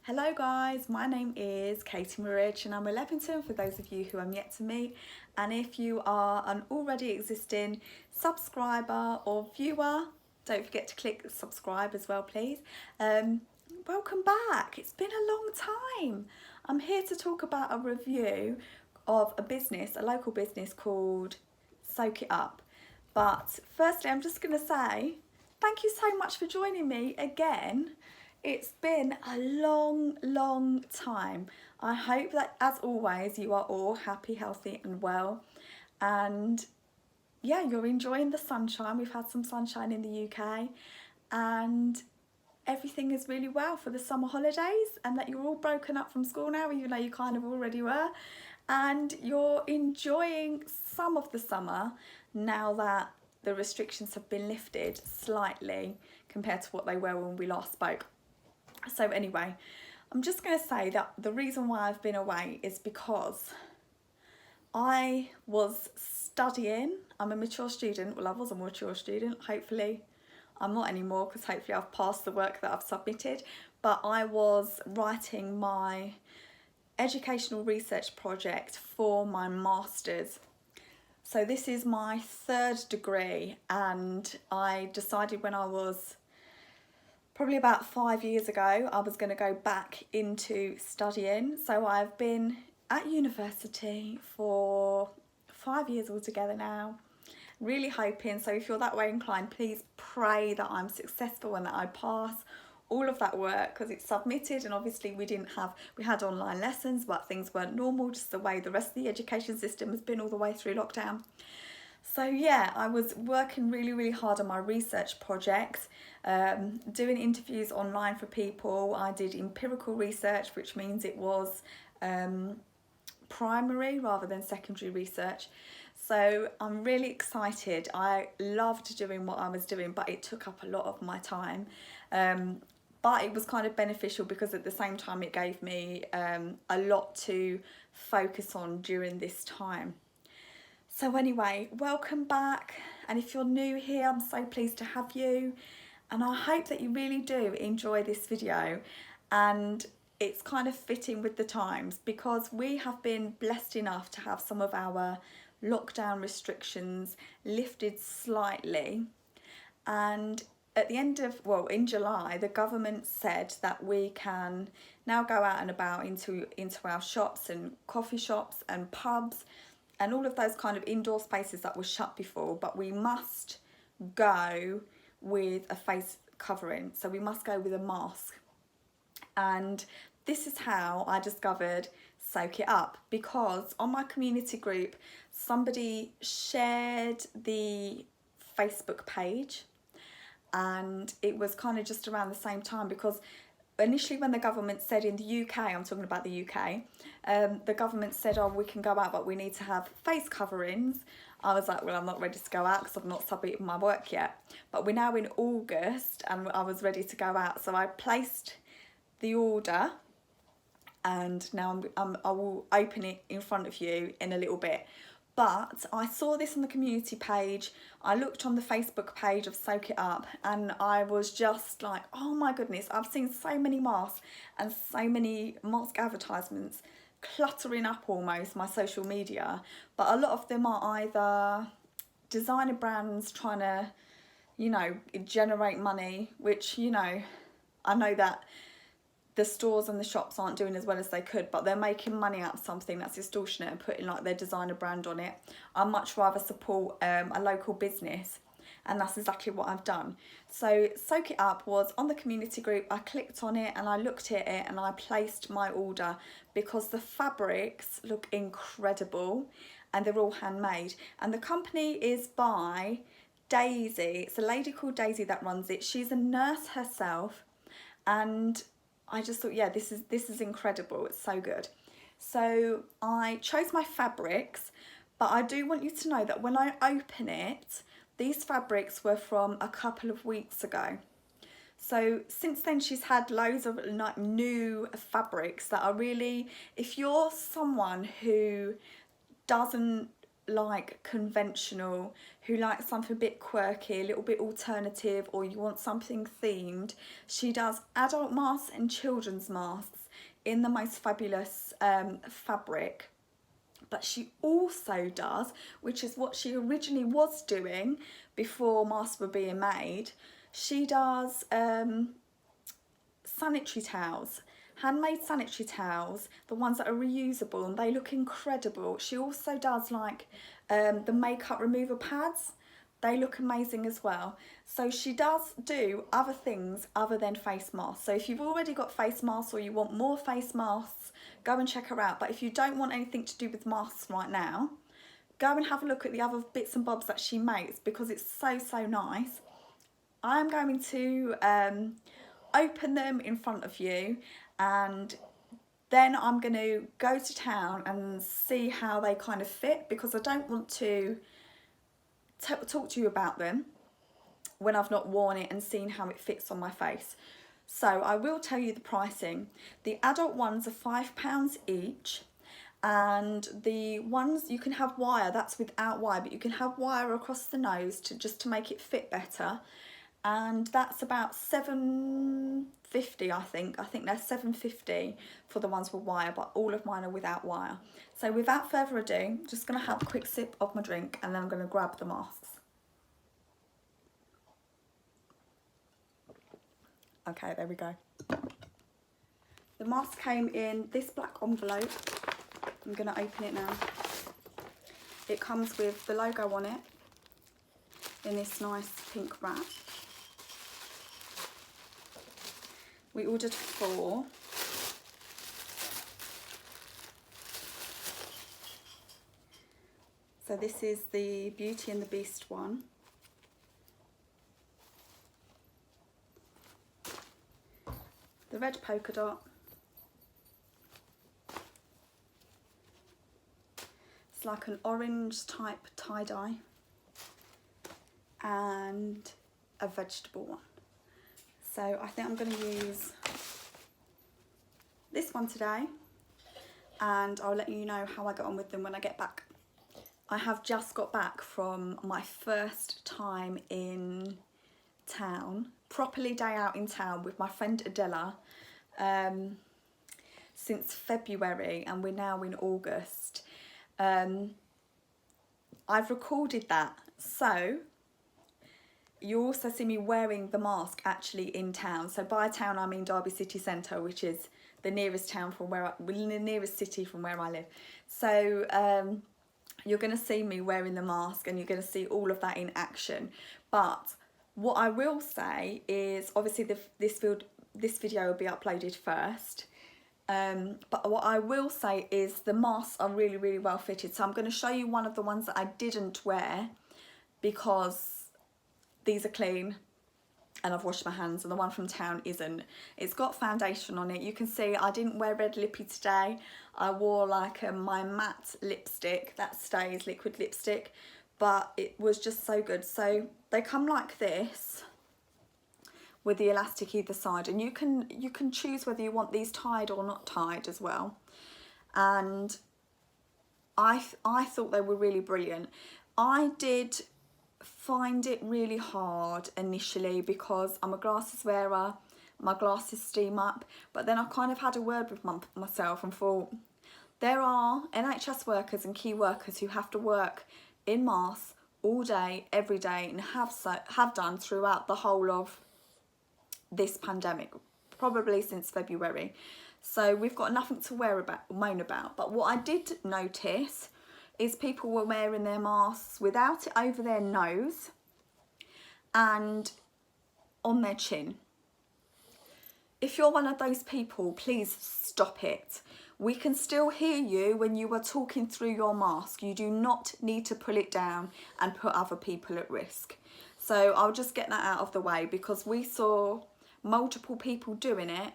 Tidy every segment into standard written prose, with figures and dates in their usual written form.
Hello guys, my name is Katie Marich and I'm Leppington for those of you who I'm yet to meet, and if you are an already existing subscriber or viewer, don't forget to click subscribe as well please. Welcome back, it's been a long time. I'm here to talk about a review of a local business called Soak It Up. But firstly I'm just going to say thank you so much for joining me again. It's been a long time. I hope that as always you are all happy, healthy and well, and yeah, you're enjoying the sunshine. We've had some sunshine in the UK and everything is really well for the summer holidays, and that you're all broken up from school now, even though you kind of already were, and you're enjoying some of the summer now that the restrictions have been lifted slightly compared to what they were when we last spoke. So anyway, I'm just going to say that the reason why I've been away is because I was studying. I'm a mature student. Well, I was a mature student. Hopefully I'm not anymore, because hopefully I've passed the work that I've submitted. But I was writing my educational research project for my master's. So this is my third degree, and I decided when I was probably about 5 years ago, I was going to go back into studying. So I've been at university for 5 years altogether now, really hoping. So if you're that way inclined, please pray that I'm successful and that I pass all of that work, because it's submitted, and obviously we had online lessons, but things weren't normal, just the way the rest of the education system has been all the way through lockdown. So yeah, I was working really hard on my research project, doing interviews online for people. I did empirical research, which means it was primary rather than secondary research. So I'm really excited. I loved doing what I was doing, but it took up a lot of my time. But it was kind of beneficial because at the same time it gave me a lot to focus on during this time. So anyway, welcome back, and if you're new here, I'm so pleased to have you, and I hope that you really do enjoy this video, and it's kind of fitting with the times because we have been blessed enough to have some of our lockdown restrictions lifted slightly, and at the end of, well, in July, the government said that we can now go out and about into our shops and coffee shops and pubs and all of those kind of indoor spaces that were shut before, but we must go with a face covering. So we must go with a mask. And this is how I discovered Soak It Up, because on my community group, somebody shared the Facebook page, and it was kind of just around the same time, because initially when the government said in the UK, I'm talking about the UK, the government said, oh, we can go out, but we need to have face coverings. I was like, well, I'm not ready to go out because I've not submitted my work yet. But we're now in August and I was ready to go out. So I placed the order, and now I will open it in front of you in a little bit. But I saw this on the community page, I looked on the Facebook page of Soak It Up, and I was just like, oh my goodness, I've seen so many masks and so many mask advertisements cluttering up almost my social media, but a lot of them are either designer brands trying to, you know, generate money, which, you know, I know that the stores and the shops aren't doing as well as they could, but they're making money out of something that's extortionate and putting like their designer brand on it. I'd much rather support a local business, and that's exactly what I've done. So Soak It Up was on the community group. I clicked on it and I looked at it and I placed my order because the fabrics look incredible and they're all handmade. And the company is by Daisy. It's a lady called Daisy that runs it. She's a nurse herself, and I just thought, yeah, this is incredible. It's so good. So I chose my fabrics, but I do want you to know that when I open it, these fabrics were from a couple of weeks ago. So since then she's had loads of like new fabrics that are really, if you're someone who doesn't like conventional, who like something a bit quirky, a little bit alternative, or you want something themed, she does adult masks and children's masks in the most fabulous fabric. But she also does, which is what she originally was doing before masks were being made, she does sanitary towels, handmade sanitary towels, the ones that are reusable, and they look incredible. She also does like the makeup remover pads. They look amazing as well. So she does do other things other than face masks. So if you've already got face masks or you want more face masks, go and check her out. But if you don't want anything to do with masks right now, go and have a look at the other bits and bobs that she makes, because it's so, so nice. I'm going to open them in front of you, and then I'm going to go to town and see how they kind of fit, because I don't want to talk to you about them when I've not worn it and seen how it fits on my face. So I will tell you the pricing. The adult ones are £5 each, and the ones you can have wire, that's without wire, but you can have wire across the nose to make it fit better, and that's about £7.50. I think they're £7.50 for the ones with wire, but all of mine are without wire. So without further ado, I'm just going to have a quick sip of my drink, and then I'm going to grab the masks. Okay, there we go. The mask came in this black envelope. I'm going to open it now. It comes with the logo on it in this nice pink wrap. We ordered 4. So this is the Beauty and the Beast one. The red polka dot. It's like an orange type tie-dye. And a vegetable one. So I think I'm going to use this one today, and I'll let you know how I get on with them when I get back. I have just got back from my first time in town, properly day out in town with my friend Adela, since February, and we're now in August. I've recorded that, so you also see me wearing the mask actually in town. So by town I mean Derby City Centre, which is the nearest town from where the nearest city from where I live. So you're going to see me wearing the mask, and you're going to see all of that in action. But what I will say is, obviously this video will be uploaded first. But what I will say is the masks are really, really well fitted. So I'm going to show you one of the ones that I didn't wear, because these are clean and I've washed my hands, and the one from town isn't. It's got foundation on it. You can see I didn't wear red lippy today. I wore like my matte lipstick that stays, liquid lipstick, but it was just so good. So they come like this with the elastic either side, and you can choose whether you want these tied or not tied as well. And I thought they were really brilliant. I did find it really hard initially because I'm a glasses wearer, my glasses steam up, but then I kind of had a word with myself and thought, there are NHS workers and key workers who have to work in masks all day, every day, and have done throughout the whole of this pandemic, probably since February. So we've got nothing to moan about. But what I did notice is people were wearing their masks without it over their nose and on their chin. If you're one of those people, please stop it. We can still hear you when you are talking through your mask. You do not need to pull it down and put other people at risk. So I'll just get that out of the way, because we saw multiple people doing it,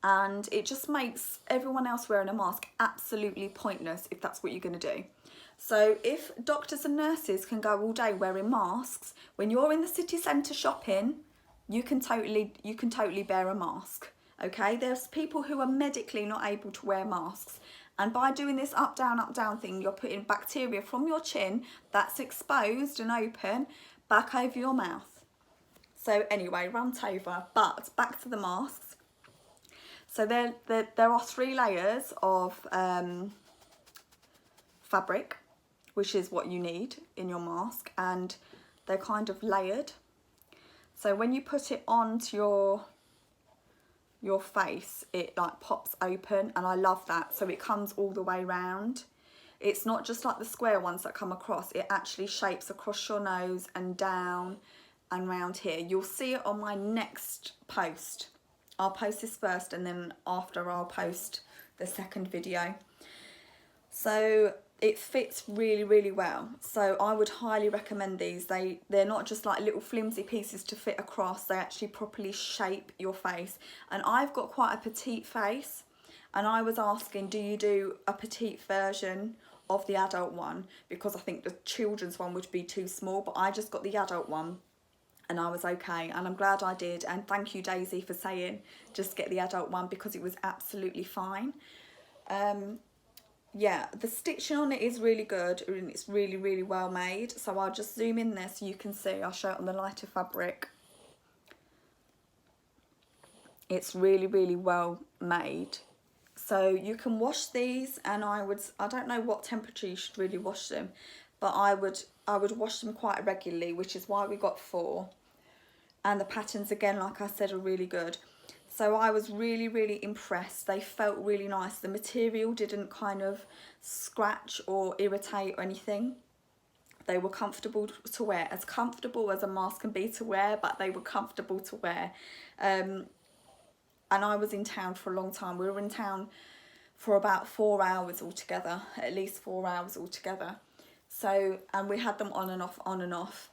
and it just makes everyone else wearing a mask absolutely pointless if that's what you're going to do. So if doctors and nurses can go all day wearing masks, when you're in the city centre shopping, you can totally bear a mask. Okay, there's people who are medically not able to wear masks, And by doing this up down thing, you're putting bacteria from your chin that's exposed and open back over your mouth. So anyway, rant over, but back to the masks. So there are 3 layers of fabric, which is what you need in your mask, and they're kind of layered. So when you put it onto your face, it like pops open, and I love that. So it comes all the way round. It's not just like the square ones that come across, it actually shapes across your nose and down and round here. You'll see it on my next post. I'll post this first, and then after I'll post the second video. So it fits really, really well. So I would highly recommend these. They're not just like little flimsy pieces to fit across, they actually properly shape your face. And I've got quite a petite face, and I was asking, do you do a petite version of the adult one? Because I think the children's one would be too small, but I just got the adult one and I was okay, and I'm glad I did. And thank you, Daisy, for saying just get the adult one, because it was absolutely fine. Yeah, the stitching on it is really good, and it's really, really well made. So I'll just zoom in there so you can see. I'll show it on the lighter fabric. It's really, really well made. So you can wash these, and I don't know what temperature you should really wash them, but I would wash them quite regularly, which is why we got 4. And the patterns, again, like I said, are really good. So I was really, really impressed. They felt really nice. The material didn't kind of scratch or irritate or anything. They were comfortable to wear, as comfortable as a mask can be to wear, but they were comfortable to wear. And I was in town for a long time. We were in town for about 4 hours altogether, at least 4 hours altogether. So, and we had them on and off, on and off.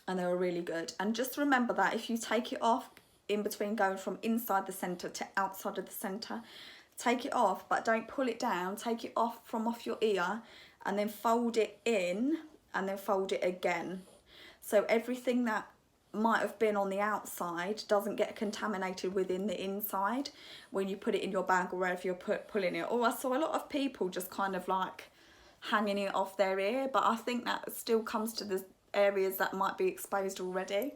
And they were really good. And just remember that if you take it off in between going from inside the centre to outside of the centre, take it off, but don't pull it down. Take it off from off your ear, and then fold it in, and then fold it again. So everything that might have been on the outside doesn't get contaminated within the inside when you put it in your bag or wherever you're pulling it. Or I saw a lot of people just kind of like hanging it off their ear, but I think that still comes to the areas that might be exposed already.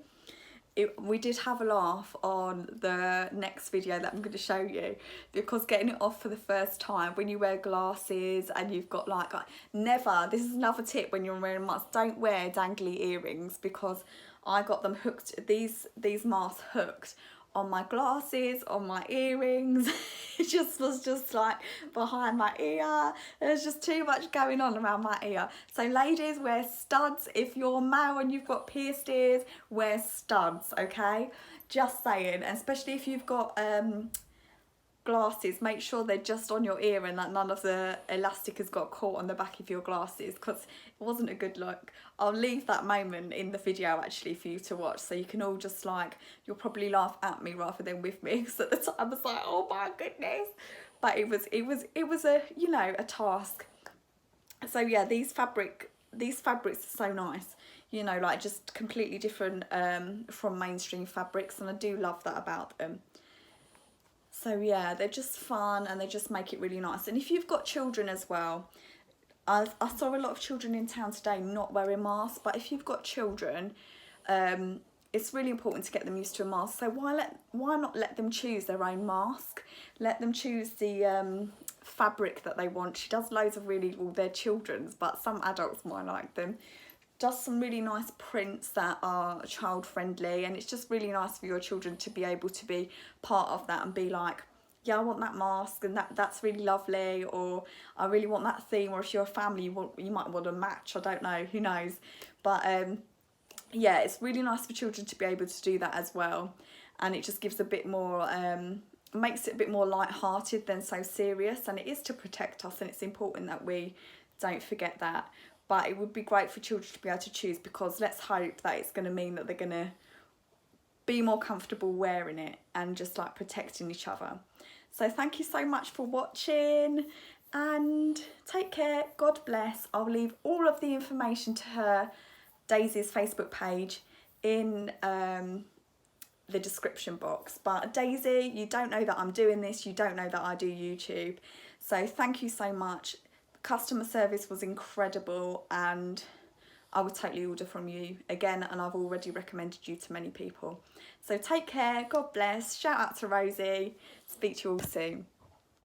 We did have a laugh on the next video that I'm going to show you, because getting it off for the first time when you wear glasses and you've got like never, this is another tip when you're wearing masks, don't wear dangly earrings, because I got them hooked, these masks hooked on my glasses, on my earrings. It just was just like behind my ear. There's just too much going on around my ear. So ladies, wear studs. If you're male and you've got pierced ears, wear studs, okay? Just saying. And especially if you've got glasses, make sure they're just on your ear and that none of the elastic has got caught on the back of your glasses, because it wasn't a good look. I'll leave that moment in the video actually for you to watch, so you can all just like, you'll probably laugh at me rather than with me, because at the time I was like, oh my goodness. But it was a, you know, a task. So yeah, these fabrics are so nice, you know, like just completely different from mainstream fabrics, and I do love that about them. So yeah, they're just fun, and they just make it really nice. And if you've got children as well, I saw a lot of children in town today not wearing masks, but if you've got children, it's really important to get them used to a mask. So why not let them choose their own mask? Let them choose the fabric that they want. She does loads of really, well, they're children's, but some adults might like them. Does some really nice prints that are child friendly, and it's just really nice for your children to be able to be part of that and be like, yeah, I want that mask, and that's really lovely, or I really want that theme. Or if you're a family, you might want a match, I don't know, who knows. But yeah, it's really nice for children to be able to do that as well, and it just gives a bit more makes it a bit more light-hearted than so serious. And it is to protect us, and it's important that we don't forget that. But it would be great for children to be able to choose, because let's hope that it's going to mean that they're going to be more comfortable wearing it and just like protecting each other. So thank you so much for watching, and take care. God bless. I'll leave all of the information to her, Daisy's Facebook page, in the description box. But Daisy, you don't know that I'm doing this, you don't know that I do YouTube. So thank you so much. Customer service was incredible, and I would totally order from you again, and I've already recommended you to many people. So take care, God bless, shout out to Rosie, speak to you all soon.